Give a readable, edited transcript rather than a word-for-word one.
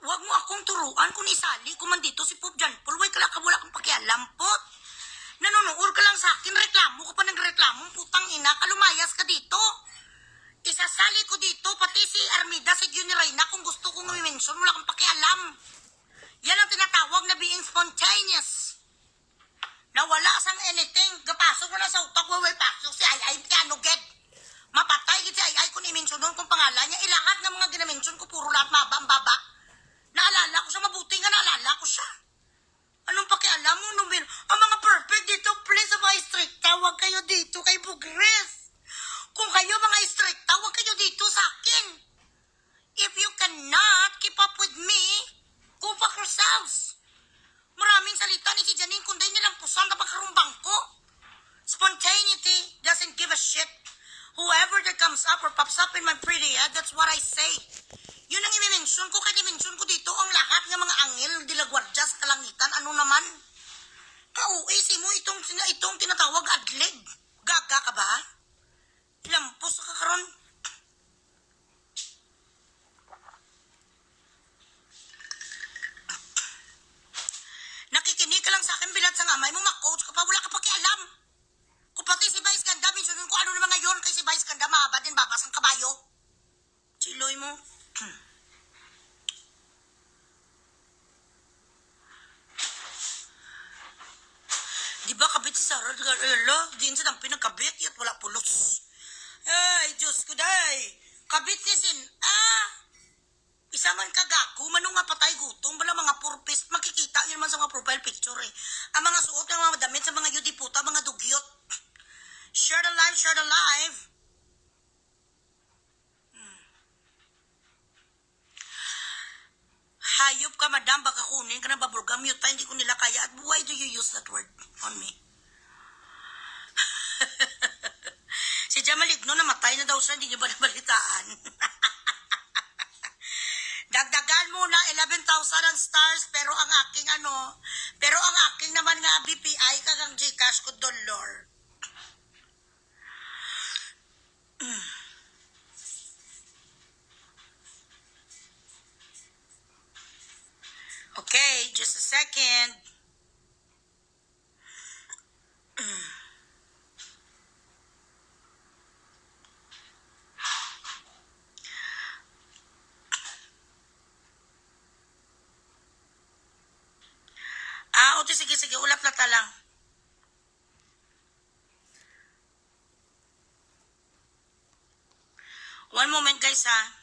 Huwag mo akong turuan kung isali ko man dito si Pope John Paul. Huwag ka lang wala kang pakialam, pot. Nanonood ka lang sa akin, reklamo ka pa ng reklamo, putang ina ka, lumayas ka dito. Isasali ko dito, pati si Armida, si Junior Reyna, kung gusto kong i-mention, wala kang pakialam. Yan ang tinatawag na being spontaneous. Nawala sang anything, gapasok mo na sa utak, waway pasok si Ay, piano get. Mapatay gid si Ay kung i-mention doon kung pangalan niya. Ilahat ng mga ginamention ko, puro lahat maba, ang baba. Naalala ko siya, mabuti nga naalala ko siya. Anong pakialam mo, Numil? Ang mga perfect dito, please, mga stricta, huwag kayo dito kay Bugres. Kung kayo mga stricta, huwag kayo dito sa akin. If you cannot keep up with me, go fuck yourselves. Maraming salita ni si Janine, kundi nilang pusan na pagkarumbang ko. Spontaneity doesn't give a shit. Whoever that comes up or pops up in my pretty head, that's what I say. Yun ang i-mention ko, kaya i-mention ko dito ang lahat ng mga angel, dilagwardya sa kalangitan. Ano naman? Kauisi mo itong tinatawag adlig. Gaga ka ba? Lampos ka karon. Nakikinig ka lang sa akin bilat sa ngamay mo, ma-coach ka pa, wala ka pakialam. Kung pati si Vice Ganda, mentionin ko ano naman ngayon kay si Vice Ganda, mahaba din babas ang kabayo. Chiloy mo. Di ba kabit si Sarah? Diin sa dampi nagkabit, yat wala pulos. Ay, Diyos ko day. Kabit si Sin. Isa man kagago, manong nga patay gutom, bala mga purpist, makikita yun man sa mga profile picture eh. Ang mga suot ng mga damit sa mga yudiputa, mga dugyot. Share the life, share the life. Hayop ka, madam, baka kunin ka na babulgam, yun pa, hindi ko nila kaya. At why do you use that word on me? Si Jamaligno, namatay na daw siya, hindi niyo ba nabalitaan? Dagdagan mo na 11,000 ang stars, pero ang aking naman nga BPI kagang Gcash ko dollar. Okay, just a second. Okay, sige, ulap na talang. One moment guys ha.